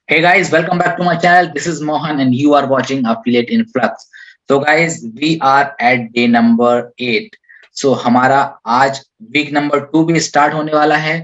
Hey guys, welcome back to my channel. This is Mohan and you are watching Affiliate Influx. So guys, we are at day number 8. So हमारा आज week number 2 भी start होने वाला है।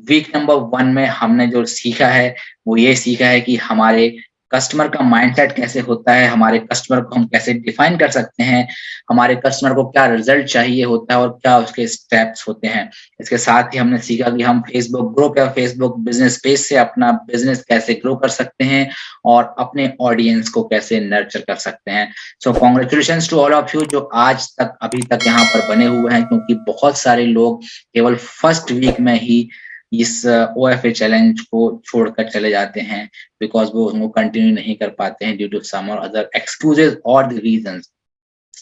Week number 1 में हमने जो सीखा है वो ये सीखा है कि हमारे कस्टमर का माइंडसेट कैसे होता है, हमारे कस्टमर को हम कैसे डिफाइन कर सकते हैं, हमारे कस्टमर को क्या रिजल्ट चाहिए होता है और क्या उसके स्टेप्स होते हैं। इसके साथ ही हमने सीखा कि हम फेसबुक ग्रुप या फेसबुक बिजनेस पेज से अपना बिजनेस कैसे ग्रो कर सकते हैं और अपने ऑडियंस को कैसे नर्चर कर सकते हैं। So congratulations to all of you जो आज तक अभी तक यहाँ पर बने हुए हैं, क्योंकि बहुत सारे लोग केवल फर्स्ट वीक में ही इस OFA चैलेंज को छोड़कर चले जाते हैं बिकॉज वो उसको कंटिन्यू नहीं कर पाते हैं ड्यू टू सम और अदर एक्सक्यूजेस और the reasons.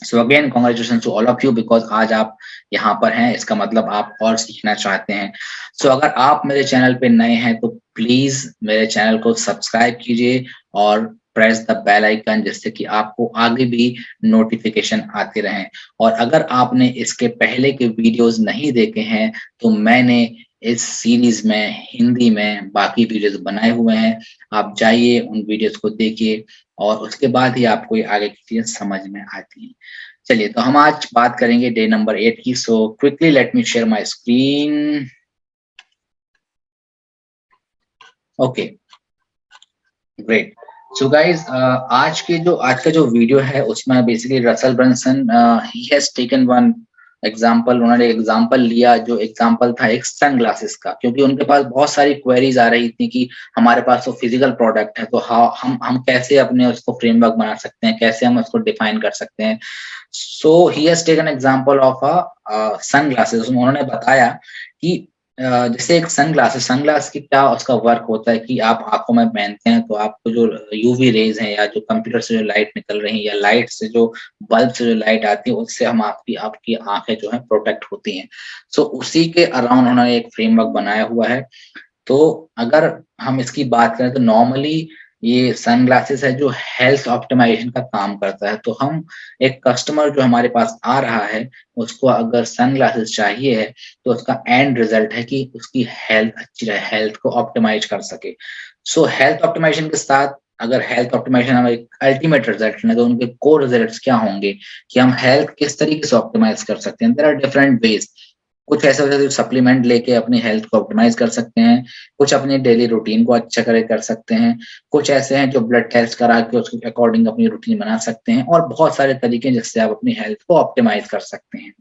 So again congratulation to all of you because आज आप यहाँ पर हैं, इसका मतलब आप और सीखना चाहते हैं। सो अगर आप मेरे चैनल पे नए हैं तो प्लीज मेरे चैनल को सब्सक्राइब कीजिए और प्रेस द बेल आइकन, जिससे कि आपको आगे भी नोटिफिकेशन आते रहें। और अगर आपने इसके पहले के वीडियोस नहीं देखे हैं तो मैंने इस सीरीज में हिंदी में बाकी वीडियोस बनाए हुए हैं, आप जाइए उन वीडियोस को देखिए और उसके बाद ही आपको ये आगे की चीजें समझ में आती हैं। चलिए, तो हम आज बात करेंगे डे नंबर 8 की। So quickly let me share my screen. Okay, great. So guys, आज का जो वीडियो है उसमें basically Russell Brunson he has taken one example. उन्होंने एग्जाम्पल लिया जो एग्जाम्पल था एक सन ग्लासेस का, क्योंकि उनके पास बहुत सारी क्वेरीज आ रही थी कि हमारे पास तो फिजिकल प्रोडक्ट है, तो हम कैसे अपने उसको फ्रेमवर्क बना सकते हैं, कैसे हम उसको डिफाइन कर सकते हैं। So he has taken example of a sunglasses. उन्होंने बताया कि जैसे एक सनग्लास की क्या उसका वर्क होता है कि आप आंखों में पहनते हैं तो आपको जो यूवी रेज हैं या जो कंप्यूटर से जो लाइट निकल रही है या लाइट से जो बल्ब से जो लाइट आती है उससे हम आपकी आपकी आंखें जो है प्रोटेक्ट होती हैं। सो उसी के अराउंड उन्होंने एक फ्रेमवर्क बनाया हुआ है। तो अगर हम इसकी बात करें तो नॉर्मली ये सनग्लासेस है जो हेल्थ ऑप्टिमाइजेशन का काम करता है। तो हम एक कस्टमर जो हमारे पास आ रहा है उसको अगर सनग्लासेस चाहिए है तो उसका एंड रिजल्ट है कि उसकी हेल्थ अच्छी रहे, हेल्थ को ऑप्टिमाइज कर सके। सो हेल्थ ऑप्टिमाइजेशन के साथ अगर हेल्थ ऑप्टिमाइजेशन हमें एक अल्टीमेट रिजल्ट है तो उनके कोर रिजल्ट्स क्या होंगे कि हम हेल्थ किस तरीके से ऑप्टिमाइज कर सकते हैं। There are different ways. कुछ ऐसे होते हैं जो सप्लीमेंट लेके अपनी हेल्थ को ऑप्टिमाइज कर सकते हैं, कुछ अपनी डेली रूटीन को अच्छा करे कर सकते हैं, कुछ ऐसे हैं जो ब्लड टेस्ट करा के उसके अकॉर्डिंग अपनी रूटीन बना सकते हैं और बहुत सारे तरीके हैं जिससे आप अपनी हेल्थ को ऑप्टिमाइज कर सकते हैं।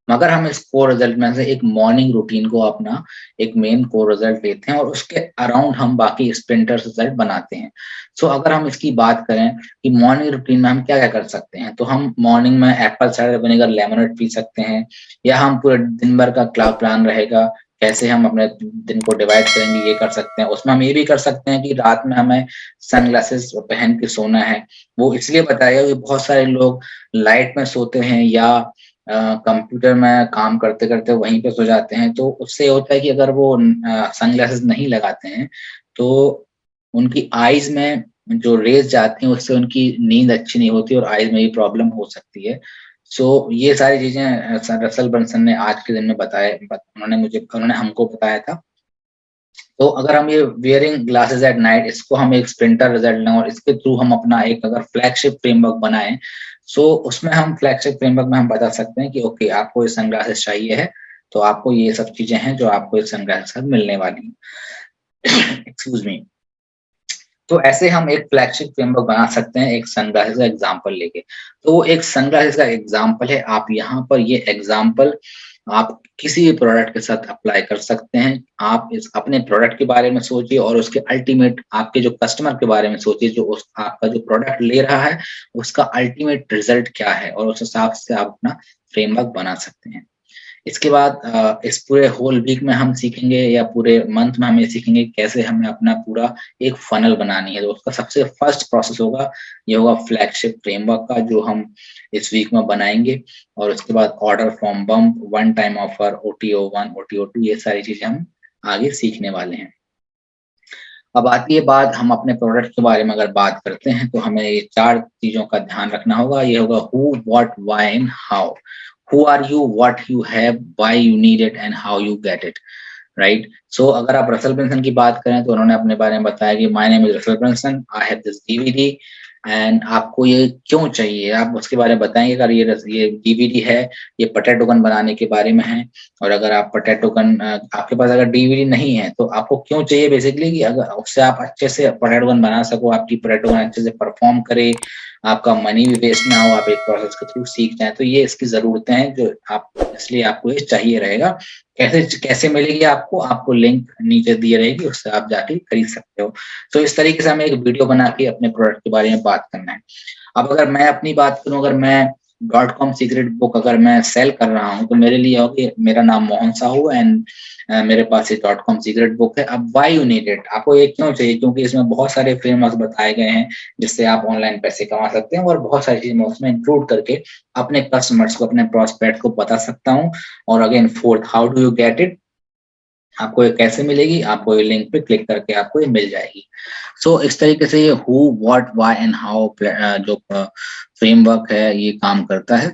मगर हम इस कोर रिजल्ट में से एक मॉर्निंग रूटीन को अपना एक मेन कोर रिजल्ट लेते हैं और उसके अराउंड हम बाकी स्प्रिंटर्स रिजल्ट बनाते हैं। सो अगर हम इसकी बात करें कि मॉर्निंग रूटीन में हम क्या-क्या कर सकते हैं, तो हम मॉर्निंग में Apple cider vinegar lemonade P सकते हैं या हम पूरे दिन भर का क्या प्लान रहेगा, कैसे हम अपने दिन को डिवाइड करेंगे, ये कर सकते हैं। उसमें हम ये भी कर सकते हैं कि रात में हमें सनग्लासेस पहन के सोना है। वो इसलिए बताया कि बहुत सारे लोग लाइट में सोते हैं या कंप्यूटर में काम करते-करते वहीं पे सो जाते हैं, तो उससे ये होता है कि अगर वो सनग्लासेस नहीं लगाते हैं, तो उनकी आईज़ में जो रेज़ जाती हैं, उससे उनकी नींद अच्छी नहीं होती और आईज़ में भी प्रॉब्लम हो सकती है। सो ये सारी चीज़ें सर रसल ब्रंसन ने आज के दिन में उन्होंने हमको बताया था। तो अगर हम ये वियरिंग ग्लासेस एट नाइट इसको हम एक स्प्रिंटर रिजल्ट लें और इसके थ्रू हम अपना एक अगर फ्लैगशिप फ्रेमवर्क बनाएं, सो उसमें हम फ्लैगशिप फ्रेमवर्क में हम बता सकते हैं कि ओके आपको ये सनग्लासेस चाहिए है, तो आपको ये सब चीजें हैं जो आपको इस सनग्लासेस के साथ मिलने वाली हैं। Excuse me. तो ऐसे हम एक फ्लैगशिप फ्रेमवर्क बना सकते हैं एक सनग्लासेस का एग्जांपल लेके। तो वो एक सनग्लासेस का एग्जांपल है, आप यहाँ पर ये एग्जांपल आप किसी भी प्रोडक्ट के साथ अप्लाई कर सकते हैं। आप इस अपने प्रोडक्ट के बारे में सोचिए और उसके अल्टीमेट आपके जो कस्टमर के बारे में सोचिए, जो उस आपका जो प्रोडक्ट ले रहा है, उसका अल्टीमेट रिजल्ट क्या है और उस हिसाब से आप अपना फ्रेमवर्क बना सकते हैं। इसके बाद इस पूरे होल वीक में हम सीखेंगे या पूरे मंथ में हम ये सीखेंगे कैसे हमें अपना पूरा एक फनल बनानी है। तो उसका सबसे फर्स्ट प्रोसेस होगा, ये होगा फ्लैगशिप फ्रेमवर्क का जो हम इस वीक में बनाएँगे और उसके बाद order from bump, one time offer, OTO 1, OTO 2 ये सारी चीज़ें हम आगे सीखने वाले हैं। अब आती है बात हम अपने प्रोडक्ट के बारे में अगर बात करते हैं तो हमें ये 4 चीज़ों का ध्यान रखना होगा। ये होगा who, what, why and how. Who are you, what you have, why you need it and how you get it. Right. So अगर आप रसल ब्रंसन की बात करें तो उन्होंने अपने बारे में बताया कि my name is Russell Brunson, I have this DVD and आपको ये क्यों चाहिए, आप उसके बारे में बताएंगे। अगर ये डीवीडी है, ये पोटैटो गन बनाने के बारे में है, और अगर आप पोटैटो गन आपके पास अगर डीवीडी नहीं है तो आपको क्यों चाहिए बेसिकली, कि अगर उससे आप अच्छे से पोटैटो गन बना सको, आपकी पोटैटो गन अच्छे से परफॉर्म करे, आपका मनी भी वेस्ट ना हो, आप एक प्रोसेस के थ्रू सीख जाएं। तो ये इसकी जरूरतें हैं जो आप, इसलिए आपको ये चाहिए रहेगा। कैसे कैसे मिलेगी आपको, आपको लिंक नीचे दी रहेगी, उससे आप जाके खरीद सकते हो। तो इस तरीके से हमें एक वीडियो बना के अपने प्रोडक्ट के बारे में बात करना है। अब अगर मैं अपनी बात करूं, अगर मैं .com सीक्रेट बुक अगर मैं सेल कर रहा हूं तो मेरे लिए होगी, मेरा नाम मोहन साहू एंड मेरे पास ये .com सीक्रेट बुक है। अब व्हाई यू नीड इट, आपको ये क्यों चाहिए, क्योंकि इसमें बहुत सारे फ्रेमवर्क बताए गए हैं जिससे आप ऑनलाइन पैसे कमा सकते हैं, और बहुत सारी चीजें मैं उसमें इंक्लूड करके अपने कस्टमर्स को, अपने प्रोस्पेक्ट को बता सकता हूँ। और again fourth, how do you get it, आपको ये कैसे मिलेगी, आपको ये लिंक पे क्लिक करके आपको ये मिल जाएगी। सो इस तरीके से ये who, what, why and how जो फ्रेमवर्क है ये काम करता है।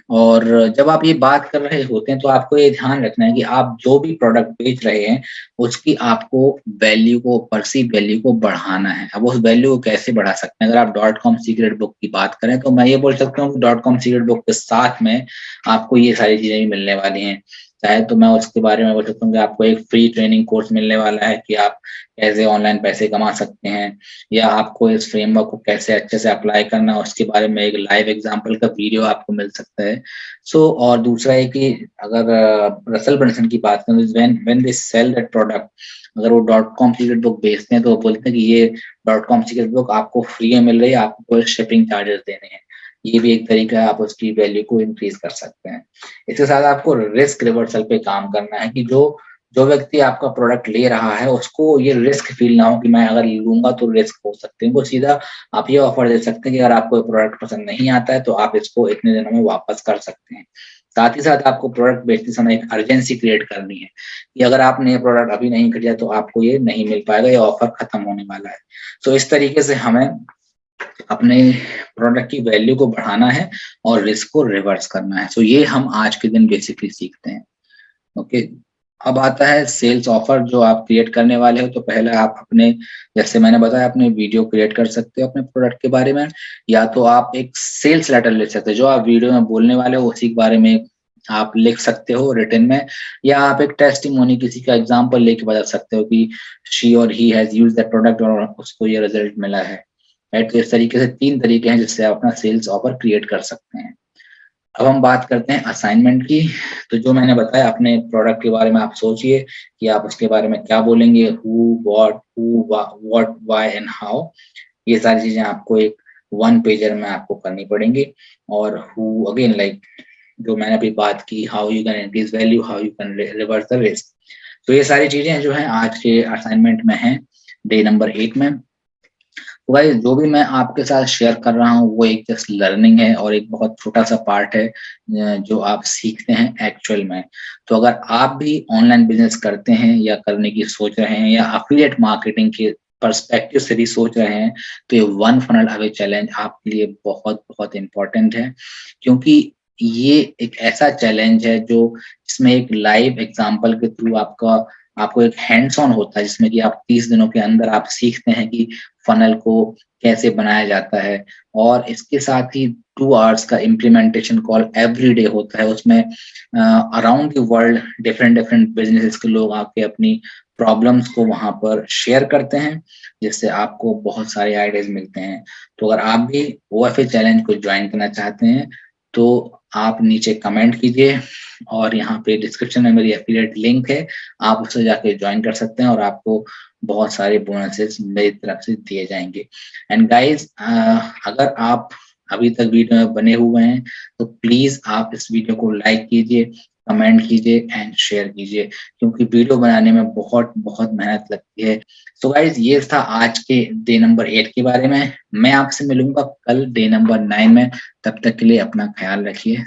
और जब आप ये बात कर रहे होते हैं तो आपको ये ध्यान रखना है कि आप जो भी प्रोडक्ट बेच रहे हैं उसकी आपको वैल्यू को, परसीव वैल्यू को बढ़ाना है। अब उस वैल्यू को कैसे बढ़ा सकते हैं, अगर आप .com सीक्रेट बुक की बात करें तो मैं ये बोल सकता हूँ कि .com सीक्रेट बुक के साथ में आपको ये सारी चीजें भी मिलने वाली हैं। चाहे तो मैं उसके बारे में बोल सकता हूँ कि आपको एक फ्री ट्रेनिंग कोर्स मिलने वाला है कि आप कैसे ऑनलाइन पैसे कमा सकते हैं, या आपको इस फ्रेमवर्क को कैसे अच्छे से अप्लाई करना है उसके बारे में एक लाइव एग्जांपल का वीडियो आपको मिल सकता है। सो और दूसरा है कि अगर रसल ब्रंसन की बात करें, when when they sell that product, अगर वो .com सीक्रेट बुक बेचते हैं तो वो बोलते हैं कि ये .com सीक्रेट बुक आपको फ्री में मिल रही है, आपको कोई शिपिंग चार्जेस देने हैं। ये भी एक तरीका है, आप उसकी वैल्यू को इंक्रीज कर सकते हैं। इसके साथ आपको रिस्क रिवर्सल पे काम करना है कि जो जो व्यक्ति आपका प्रोडक्ट ले रहा है उसको ये रिस्क फील ना हो कि मैं अगर लूंगा तो रिस्क हो सकते हैं। वो सीधा आप ये ऑफर दे सकते हैं कि अगर आपको प्रोडक्ट पसंद नहीं आता है तो आप इसको इतने दिनों में वापस कर सकते हैं। साथ ही साथ आपको प्रोडक्ट बेचते समय एक अर्जेंसी क्रिएट करनी है कि अगर आपने ये प्रोडक्ट अभी नहीं खरीदा तो आपको ये नहीं मिल पाएगा, ये ऑफर खत्म होने वाला है। तो इस तरीके से हमें अपने प्रोडक्ट की वैल्यू को बढ़ाना है और रिस्क को रिवर्स करना है। सो ये हम आज के दिन बेसिकली सीखते हैं। ओके। अब आता है सेल्स ऑफर जो आप क्रिएट करने वाले हो। तो पहले आप अपने, जैसे मैंने बताया, अपने वीडियो क्रिएट कर सकते हो अपने प्रोडक्ट के बारे में, या तो आप एक सेल्स लेटर ले सकते हो, जो आप वीडियो में बोलने वाले हो उसी के बारे में आप लिख सकते हो रिटन में, या आप एक टेस्टिमोनी, किसी का एग्जांपल लेके बता सकते हो कि शी और he has used that product और उसको ये रिजल्ट मिला है। राइट। तो इस तरीके से 3 तरीके हैं जिससे आप अपना सेल्स ऑफर क्रिएट कर सकते हैं। अब हम बात करते हैं असाइनमेंट की। तो जो मैंने बताया, अपने प्रोडक्ट के बारे में आप सोचिए कि आप उसके बारे में क्या बोलेंगे, who, what, why and how. ये सारी चीजें आपको एक 1 पेजर में आपको करनी पड़ेंगी। और हु अगेन, लाइक जो मैंने अभी बात की, how you can increase value, how you can reverse the risk. तो ये सारी चीजें जो है आज के असाइनमेंट में है, डे नंबर 8 में। तो भाई जो भी मैं आपके साथ शेयर कर रहा हूँ वो एक जस्ट लर्निंग है और एक बहुत छोटा सा पार्ट है जो आप सीखते हैं एक्चुअल में। तो अगर आप भी ऑनलाइन बिजनेस करते हैं या करने की सोच रहे हैं, या अफिलिएट मार्केटिंग के पर्सपेक्टिव से भी सोच रहे हैं, तो ये वन फनल अवे चैलेंज आपके लिए बहुत बहुत इम्पोर्टेंट है। क्योंकि ये एक ऐसा चैलेंज है जो, इसमें एक लाइव एग्जांपल के थ्रू आपको एक हैंड्स ऑन होता है, जिसमें कि आप 30 दिनों के अंदर आप सीखते हैं कि फनल को कैसे बनाया जाता है। और इसके साथ ही 2 आवर्स का इम्प्लीमेंटेशन कॉल एवरी डे होता है। उसमें around the world different different businesses के लोग आके अपनी प्रॉब्लम्स को वहां पर शेयर करते हैं, जिससे आपको बहुत सारे आइडियाज मिलते हैं। तो अगर आप भी ओएफए चैलेंज को ज्वाइन करना चाहते हैं तो आप नीचे कमेंट कीजिए, और यहाँ पे डिस्क्रिप्शन में मेरी एफिलिएट लिंक है, आप उससे जाके ज्वाइन कर सकते हैं और आपको बहुत सारे बोनसेस मेरी तरफ से दिए जाएंगे। एंड गाइस, अगर आप अभी तक वीडियो में बने हुए हैं तो प्लीज आप इस वीडियो को लाइक कीजिए, कमेंट कीजिए एंड शेयर कीजिए, क्योंकि वीडियो बनाने में बहुत बहुत मेहनत लगती है। सो गाइस, ये था आज के डे नंबर 8 के बारे में। मैं आपसे मिलूंगा कल डे नंबर 9 में। तब तक के लिए अपना ख्याल रखिए।